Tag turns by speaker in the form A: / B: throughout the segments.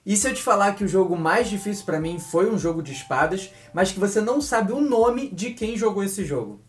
A: E se eu te falar que o jogo mais difícil pra mim foi um jogo de espadas, mas que você não sabe o nome de quem jogou esse jogo?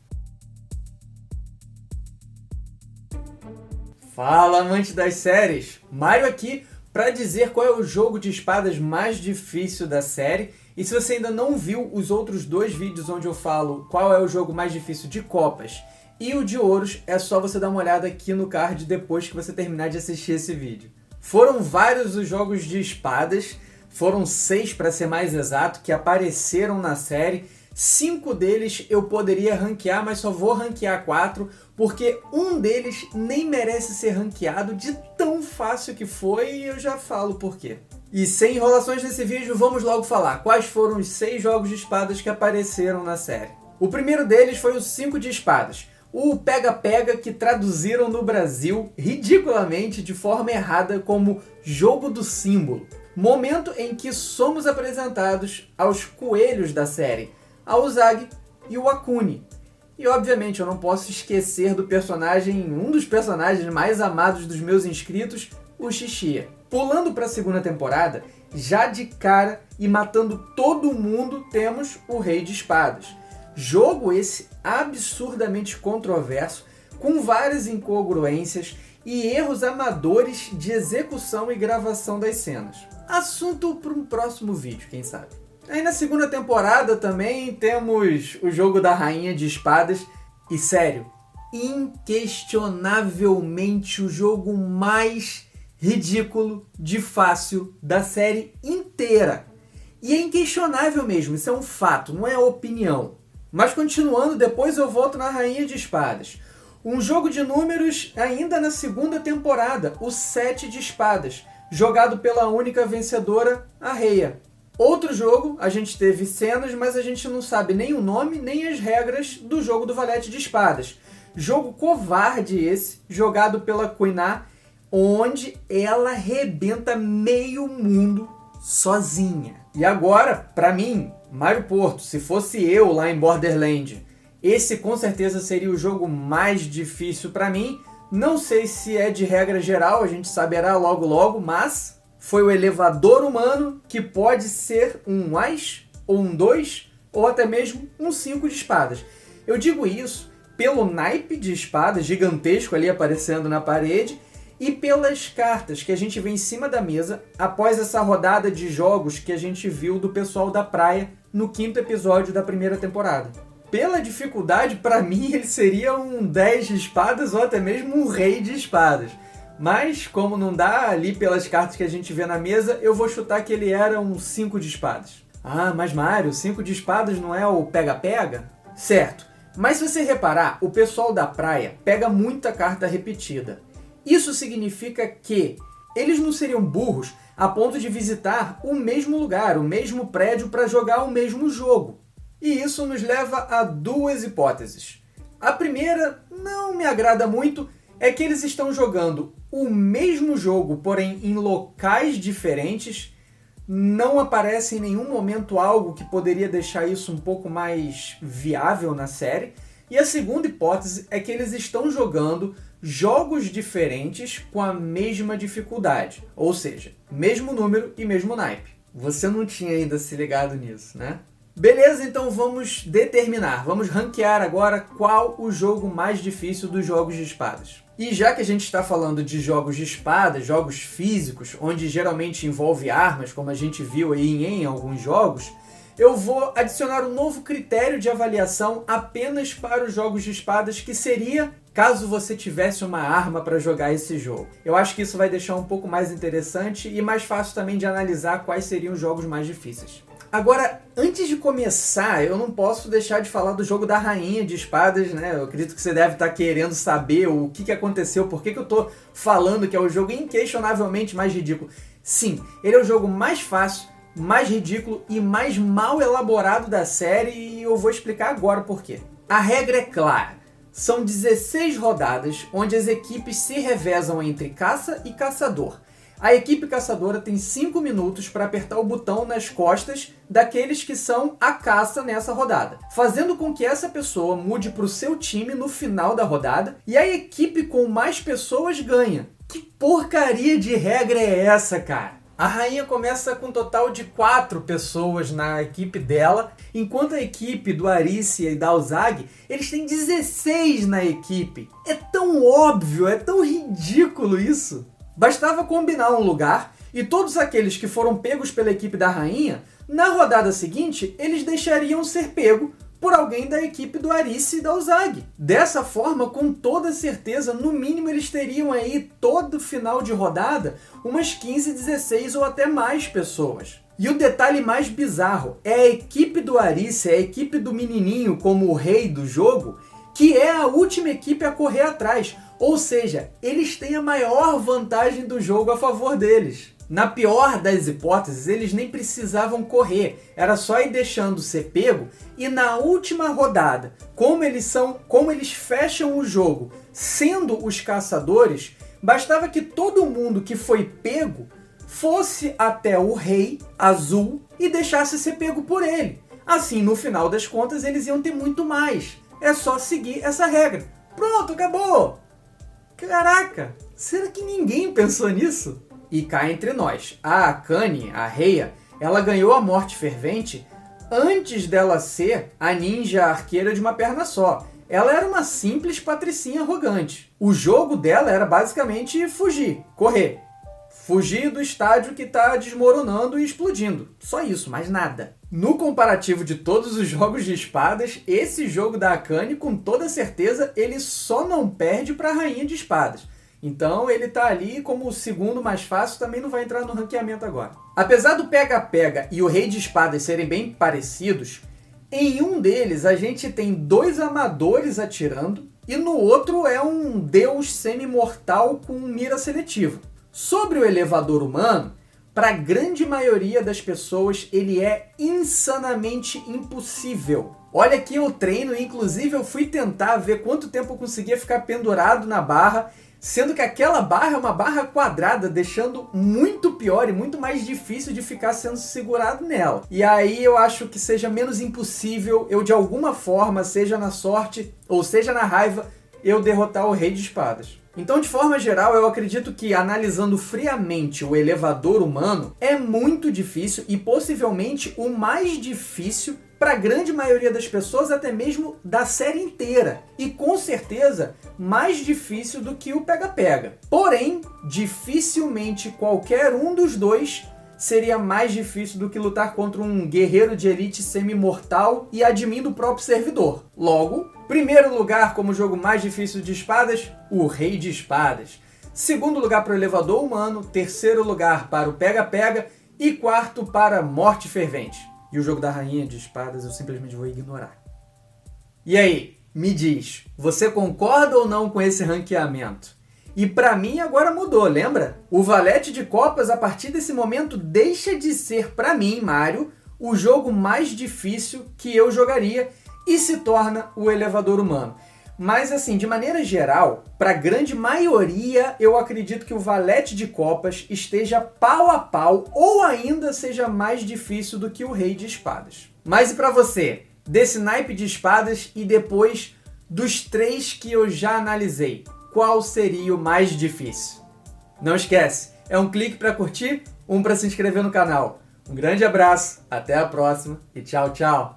A: Fala, amante das séries! Mário aqui para dizer qual é o jogo de espadas mais difícil da série. E se você ainda não viu os outros dois vídeos onde eu falo qual é o jogo mais difícil de copas e o de ouros, é só você dar uma olhada aqui no card depois que você terminar de assistir esse vídeo. Foram vários os jogos de espadas, foram 6 para ser mais exato, que apareceram na série. 5 deles eu poderia ranquear, mas só vou ranquear 4, porque um deles nem merece ser ranqueado de tão fácil que foi, e eu já falo por quê. E sem enrolações nesse vídeo, vamos logo falar quais foram os 6 jogos de espadas que apareceram na série. O primeiro deles foi o 5 de espadas, o pega-pega, que traduziram no Brasil, ridiculamente, de forma errada, como jogo do símbolo. Momento em que somos apresentados aos coelhos da série, a Usagi e o Akune. E obviamente eu não posso esquecer do personagem, um dos personagens mais amados dos meus inscritos, o Xixia. Pulando para a segunda temporada, já de cara e matando todo mundo, temos o Rei de Espadas. Jogo esse absurdamente controverso, com várias incongruências e erros amadores de execução e gravação das cenas. Assunto para um próximo vídeo, quem sabe. Aí na segunda temporada também temos o jogo da Rainha de Espadas. E sério, inquestionavelmente o jogo mais ridículo de fácil da série inteira. E é inquestionável mesmo, isso é um fato, não é opinião. Mas continuando, depois eu volto na Rainha de Espadas. Um jogo de números ainda na segunda temporada, o 7 de Espadas, jogado pela única vencedora, a Reia. Outro jogo, a gente teve cenas, mas a gente não sabe nem o nome, nem as regras do jogo do Valete de Espadas. Jogo covarde esse, jogado pela Kuina, onde ela arrebenta meio mundo sozinha. E agora, pra mim, Mário Porto, se fosse eu lá em Borderland, esse com certeza seria o jogo mais difícil pra mim. Não sei se é de regra geral, a gente saberá logo logo, mas foi o elevador humano, que pode ser um As, ou um 2, ou até mesmo um 5 de espadas. Eu digo isso pelo naipe de espadas gigantesco ali aparecendo na parede e pelas cartas que a gente vê em cima da mesa após essa rodada de jogos que a gente viu do pessoal da praia no 5º episódio da primeira temporada. Pela dificuldade, para mim ele seria um 10 de espadas ou até mesmo um rei de espadas. Mas, como não dá ali pelas cartas que a gente vê na mesa, eu vou chutar que ele era um 5 de espadas. Ah, mas Mário, 5 de espadas não é o pega-pega? Certo, mas se você reparar, o pessoal da praia pega muita carta repetida. Isso significa que eles não seriam burros a ponto de visitar o mesmo lugar, o mesmo prédio para jogar o mesmo jogo. E isso nos leva a duas hipóteses. A primeira não me agrada muito, é que eles estão jogando o mesmo jogo, porém em locais diferentes. Não aparece em nenhum momento algo que poderia deixar isso um pouco mais viável na série. E a segunda hipótese é que eles estão jogando jogos diferentes com a mesma dificuldade. Ou seja, mesmo número e mesmo naipe. Você não tinha ainda se ligado nisso, né? Beleza, então vamos determinar, vamos ranquear agora qual o jogo mais difícil dos jogos de espadas. E já que a gente está falando de jogos de espadas, jogos físicos, onde geralmente envolve armas, como a gente viu aí em alguns jogos, eu vou adicionar um novo critério de avaliação apenas para os jogos de espadas, que seria caso você tivesse uma arma para jogar esse jogo. Eu acho que isso vai deixar um pouco mais interessante e mais fácil também de analisar quais seriam os jogos mais difíceis. Agora, antes de começar, eu não posso deixar de falar do jogo da Rainha de Espadas, né? Eu acredito que você deve estar querendo saber o que aconteceu, por que eu estou falando que é o jogo inquestionavelmente mais ridículo. Sim, ele é o jogo mais fácil, mais ridículo e mais mal elaborado da série, e eu vou explicar agora por quê. A regra é clara. São 16 rodadas, onde as equipes se revezam entre caça e caçador. A equipe caçadora tem 5 minutos para apertar o botão nas costas daqueles que são a caça nessa rodada, fazendo com que essa pessoa mude para o seu time no final da rodada e a equipe com mais pessoas ganha. Que porcaria de regra é essa, cara? A rainha começa com um total de 4 pessoas na equipe dela, enquanto a equipe do Aricia e da Uzagi, eles têm 16 na equipe. É tão óbvio, é tão ridículo isso. Bastava combinar um lugar e todos aqueles que foram pegos pela equipe da rainha, na rodada seguinte, eles deixariam ser pego por alguém da equipe do Aricia e da Uzagi. Dessa forma, com toda certeza, no mínimo eles teriam aí todo final de rodada umas 15, 16 ou até mais pessoas. E o detalhe mais bizarro é a equipe do Aricia, a equipe do menininho como o rei do jogo, que é a última equipe a correr atrás. Ou seja, eles têm a maior vantagem do jogo a favor deles. Na pior das hipóteses, eles nem precisavam correr, era só ir deixando ser pego, e na última rodada, como eles fecham o jogo sendo os caçadores, bastava que todo mundo que foi pego fosse até o rei azul e deixasse ser pego por ele. Assim, no final das contas, eles iam ter muito mais. É só seguir essa regra. Pronto, acabou! Caraca, será que ninguém pensou nisso? E cá entre nós, a Akane, a Rhea, ela ganhou a Morte Fervente antes dela ser a ninja arqueira de uma perna só. Ela era uma simples patricinha arrogante. O jogo dela era basicamente fugir, correr. Fugir do estádio que está desmoronando e explodindo. Só isso, mais nada. No comparativo de todos os jogos de espadas, esse jogo da Akane, com toda certeza, ele só não perde para a Rainha de Espadas. Então ele tá ali como o segundo mais fácil, também não vai entrar no ranqueamento agora. Apesar do pega-pega e o Rei de Espadas serem bem parecidos, em um deles a gente tem 2 amadores atirando e no outro é um deus semi-mortal com mira seletiva. Sobre o elevador humano, para a grande maioria das pessoas ele é insanamente impossível. Olha que eu treino, inclusive eu fui tentar ver quanto tempo eu conseguia ficar pendurado na barra, sendo que aquela barra é uma barra quadrada, deixando muito pior e muito mais difícil de ficar sendo segurado nela. E aí eu acho que seja menos impossível eu, de alguma forma, seja na sorte ou seja na raiva, eu derrotar o Rei de Espadas. Então, de forma geral, eu acredito que, analisando friamente o elevador humano, é muito difícil e possivelmente o mais difícil para a grande maioria das pessoas, até mesmo da série inteira. E com certeza, mais difícil do que o pega-pega. Porém, dificilmente qualquer um dos dois seria mais difícil do que lutar contra um guerreiro de elite semi-mortal e admin do próprio servidor. Logo, primeiro lugar como jogo mais difícil de espadas, o Rei de Espadas. Segundo lugar para o elevador humano, terceiro lugar para o pega-pega e quarto para Morte Fervente. E o jogo da Rainha de Espadas eu simplesmente vou ignorar. E aí, me diz, você concorda ou não com esse ranqueamento? E pra mim agora mudou, lembra? O Valete de Copas, a partir desse momento, deixa de ser, pra mim, Mario, o jogo mais difícil que eu jogaria e se torna o elevador humano. Mas assim, de maneira geral, para a grande maioria, eu acredito que o Valete de Copas esteja pau a pau ou ainda seja mais difícil do que o Rei de Espadas. Mas e para você? Desse naipe de espadas e depois dos 3 que eu já analisei, qual seria o mais difícil? Não esquece, é um clique para curtir, um para se inscrever no canal. Um grande abraço, até a próxima e tchau, tchau!